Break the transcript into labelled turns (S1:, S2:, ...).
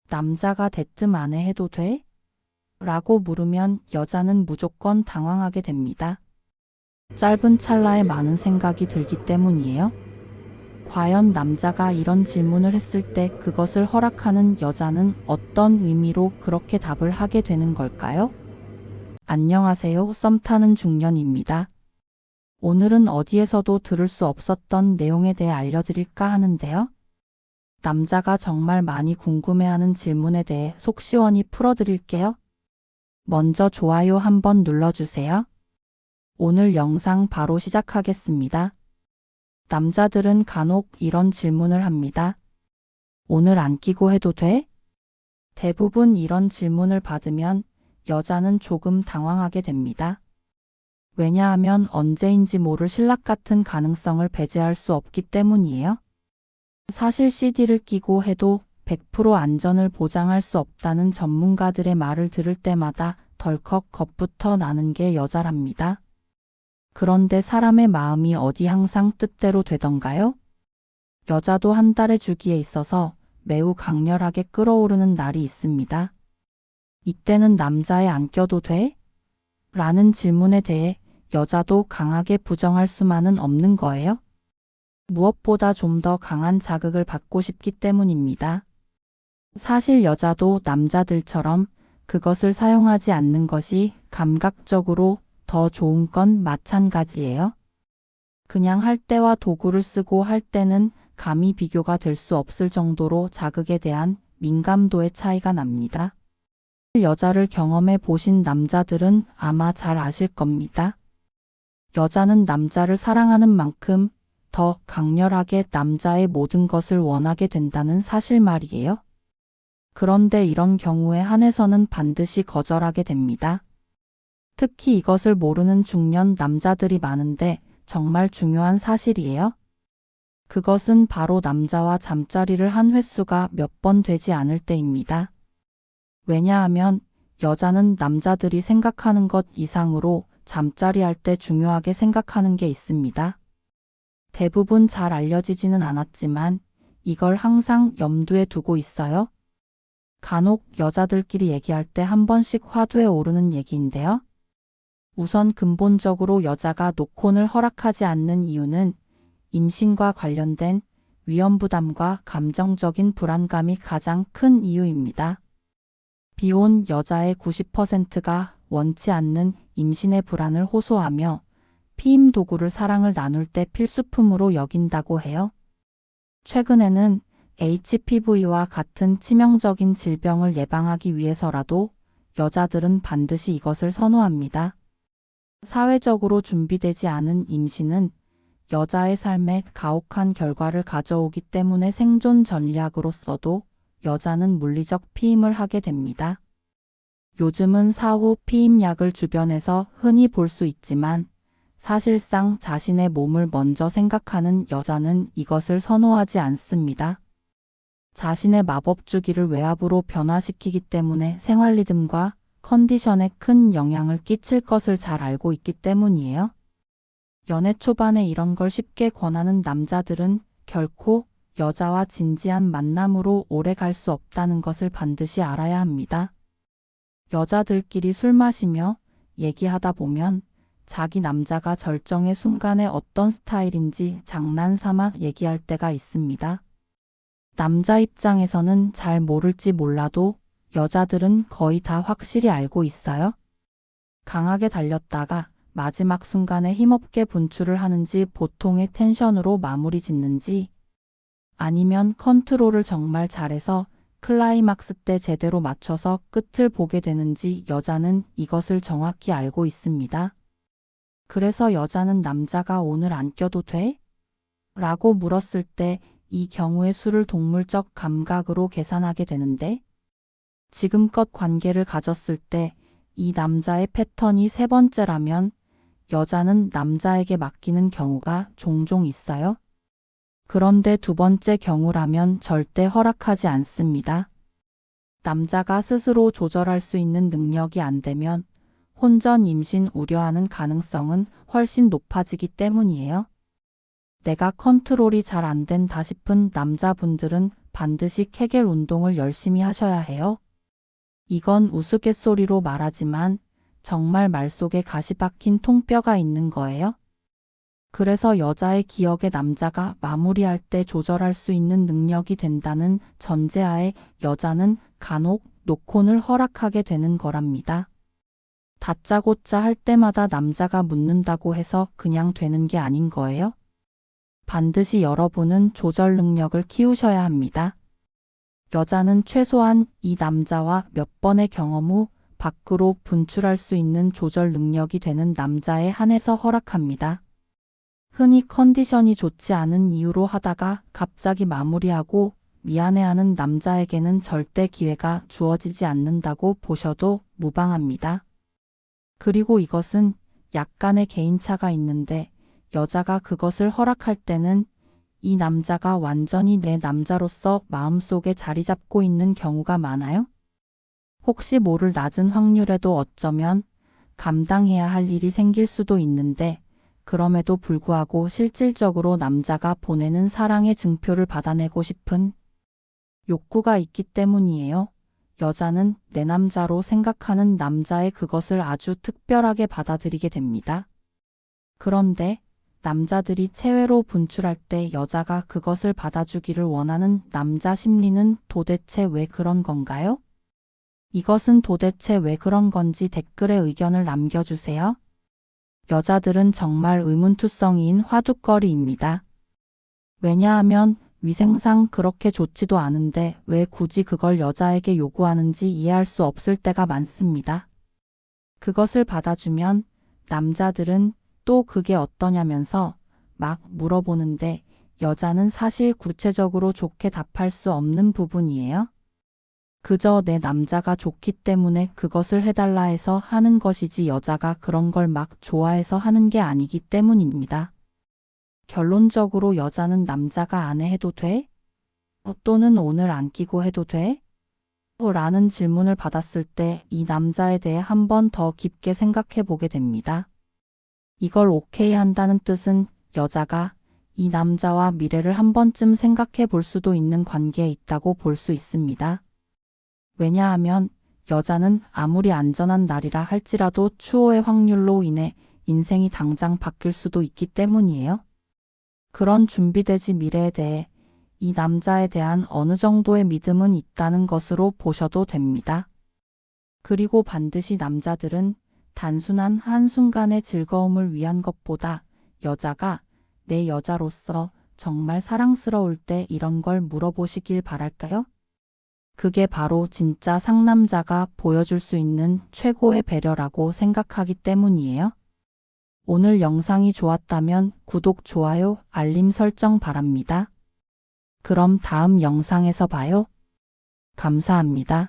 S1: 남자가 대뜸 아내 해도 돼? 라고 물으면 여자는 무조건 당황하게 됩니다. 짧은 찰나에 많은 생각이 들기 때문이에요. 과연 남자가 이런 질문을 했을 때 그것을 허락하는 여자는 어떤 의미로 그렇게 답을 하게 되는 걸까요? 안녕하세요. 썸 타는 중년입니다. 오늘은 어디에서도 들을 수 없었던 내용에 대해 알려드릴까 하는데요. 남자가 정말 많이 궁금해하는 질문에 대해 속 시원히 풀어드릴게요. 먼저 좋아요 한번 눌러주세요. 오늘 영상 바로 시작하겠습니다. 남자들은 간혹 이런 질문을 합니다. 오늘 안 끼고 해도 돼? 대부분 이런 질문을 받으면 여자는 조금 당황하게 됩니다. 왜냐하면 언제인지 모를 신락 같은 가능성을 배제할 수 없기 때문이에요. 사실 CD를 끼고 해도 100% 안전을 보장할 수 없다는 전문가들의 말을 들을 때마다 덜컥 겁부터 나는 게 여자랍니다. 그런데 사람의 마음이 어디 항상 뜻대로 되던가요? 여자도 한 달의 주기에 있어서 매우 강렬하게 끓어오르는 날이 있습니다. 이때는 남자에 안 껴도 돼? 라는 질문에 대해 여자도 강하게 부정할 수만은 없는 거예요. 무엇보다 좀 더 강한 자극을 받고 싶기 때문입니다. 사실 여자도 남자들처럼 그것을 사용하지 않는 것이 감각적으로 더 좋은 건 마찬가지예요. 그냥 할 때와 도구를 쓰고 할 때는 감히 비교가 될 수 없을 정도로 자극에 대한 민감도의 차이가 납니다. 여자를 경험해 보신 남자들은 아마 잘 아실 겁니다. 여자는 남자를 사랑하는 만큼 더 강렬하게 남자의 모든 것을 원하게 된다는 사실 말이에요. 그런데 이런 경우에 한해서는 반드시 거절하게 됩니다. 특히 이것을 모르는 중년 남자들이 많은데 정말 중요한 사실이에요. 그것은 바로 남자와 잠자리를 한 횟수가 몇 번 되지 않을 때입니다. 왜냐하면 여자는 남자들이 생각하는 것 이상으로 잠자리 할 때 중요하게 생각하는 게 있습니다. 대부분 잘 알려지지는 않았지만 이걸 항상 염두에 두고 있어요. 간혹 여자들끼리 얘기할 때 한 번씩 화두에 오르는 얘기인데요. 우선 근본적으로 여자가 노콘을 허락하지 않는 이유는 임신과 관련된 위험 부담과 감정적인 불안감이 가장 큰 이유입니다. 비혼 여자의 90%가 원치 않는 임신의 불안을 호소하며 피임 도구를 사랑을 나눌 때 필수품으로 여긴다고 해요. 최근에는 HPV와 같은 치명적인 질병을 예방하기 위해서라도 여자들은 반드시 이것을 선호합니다. 사회적으로 준비되지 않은 임신은 여자의 삶에 가혹한 결과를 가져오기 때문에 생존 전략으로서도 여자는 물리적 피임을 하게 됩니다. 요즘은 사후 피임약을 주변에서 흔히 볼 수 있지만 사실상 자신의 몸을 먼저 생각하는 여자는 이것을 선호하지 않습니다. 자신의 마법 주기를 외압으로 변화시키기 때문에 생활 리듬과 컨디션에 큰 영향을 끼칠 것을 잘 알고 있기 때문이에요. 연애 초반에 이런 걸 쉽게 권하는 남자들은 결코 여자와 진지한 만남으로 오래 갈 수 없다는 것을 반드시 알아야 합니다. 여자들끼리 술 마시며 얘기하다 보면 자기 남자가 절정의 순간에 어떤 스타일인지 장난삼아 얘기할 때가 있습니다. 남자 입장에서는 잘 모를지 몰라도 여자들은 거의 다 확실히 알고 있어요. 강하게 달렸다가 마지막 순간에 힘없게 분출을 하는지 보통의 텐션으로 마무리 짓는지 아니면 컨트롤을 정말 잘해서 클라이막스 때 제대로 맞춰서 끝을 보게 되는지 여자는 이것을 정확히 알고 있습니다. 그래서 여자는 남자가 오늘 안 껴도 돼? 라고 물었을 때 이 경우의 수를 동물적 감각으로 계산하게 되는데 지금껏 관계를 가졌을 때 이 남자의 패턴이 세 번째라면 여자는 남자에게 맡기는 경우가 종종 있어요. 그런데 두 번째 경우라면 절대 허락하지 않습니다. 남자가 스스로 조절할 수 있는 능력이 안 되면 혼전 임신 우려하는 가능성은 훨씬 높아지기 때문이에요. 내가 컨트롤이 잘 안 된다 싶은 남자분들은 반드시 케겔 운동을 열심히 하셔야 해요. 이건 우스갯소리로 말하지만 정말 말 속에 가시 박힌 통뼈가 있는 거예요. 그래서 여자의 기억에 남자가 마무리할 때 조절할 수 있는 능력이 된다는 전제하에 여자는 간혹 노콘을 허락하게 되는 거랍니다. 다짜고짜 할 때마다 남자가 묻는다고 해서 그냥 되는 게 아닌 거예요. 반드시 여러분은 조절 능력을 키우셔야 합니다. 여자는 최소한 이 남자와 몇 번의 경험 후 밖으로 분출할 수 있는 조절 능력이 되는 남자에 한해서 허락합니다. 흔히 컨디션이 좋지 않은 이유로 하다가 갑자기 마무리하고 미안해하는 남자에게는 절대 기회가 주어지지 않는다고 보셔도 무방합니다. 그리고 이것은 약간의 개인차가 있는데 여자가 그것을 허락할 때는 이 남자가 완전히 내 남자로서 마음속에 자리 잡고 있는 경우가 많아요. 혹시 모를 낮은 확률에도 어쩌면 감당해야 할 일이 생길 수도 있는데 그럼에도 불구하고 실질적으로 남자가 보내는 사랑의 증표를 받아내고 싶은 욕구가 있기 때문이에요. 여자는 내 남자로 생각하는 남자의 그것을 아주 특별하게 받아들이게 됩니다. 그런데 남자들이 체외로 분출할 때 여자가 그것을 받아주기를 원하는 남자 심리는 도대체 왜 그런 건가요? 이것은 도대체 왜 그런 건지 댓글에 의견을 남겨주세요. 여자들은 정말 의문투성이인 화두거리입니다. 왜냐하면 위생상 그렇게 좋지도 않은데 왜 굳이 그걸 여자에게 요구하는지 이해할 수 없을 때가 많습니다. 그것을 받아주면 남자들은 또 그게 어떠냐면서 막 물어보는데 여자는 사실 구체적으로 좋게 답할 수 없는 부분이에요. 그저 내 남자가 좋기 때문에 그것을 해달라 해서 하는 것이지 여자가 그런 걸 막 좋아해서 하는 게 아니기 때문입니다. 결론적으로 여자는 남자가 아내해도 돼? 또는 오늘 안 끼고 해도 돼? 라는 질문을 받았을 때 이 남자에 대해 한 번 더 깊게 생각해 보게 됩니다. 이걸 오케이 한다는 뜻은 여자가 이 남자와 미래를 한 번쯤 생각해 볼 수도 있는 관계에 있다고 볼 수 있습니다. 왜냐하면 여자는 아무리 안전한 날이라 할지라도 추호의 확률로 인해 인생이 당장 바뀔 수도 있기 때문이에요. 그런 준비되지 미래에 대해 이 남자에 대한 어느 정도의 믿음은 있다는 것으로 보셔도 됩니다. 그리고 반드시 남자들은 단순한 한순간의 즐거움을 위한 것보다 여자가 내 여자로서 정말 사랑스러울 때 이런 걸 물어보시길 바랄까요? 그게 바로 진짜 상남자가 보여줄 수 있는 최고의 배려라고 생각하기 때문이에요. 오늘 영상이 좋았다면 구독, 좋아요, 알림 설정 바랍니다. 그럼 다음 영상에서 봐요. 감사합니다.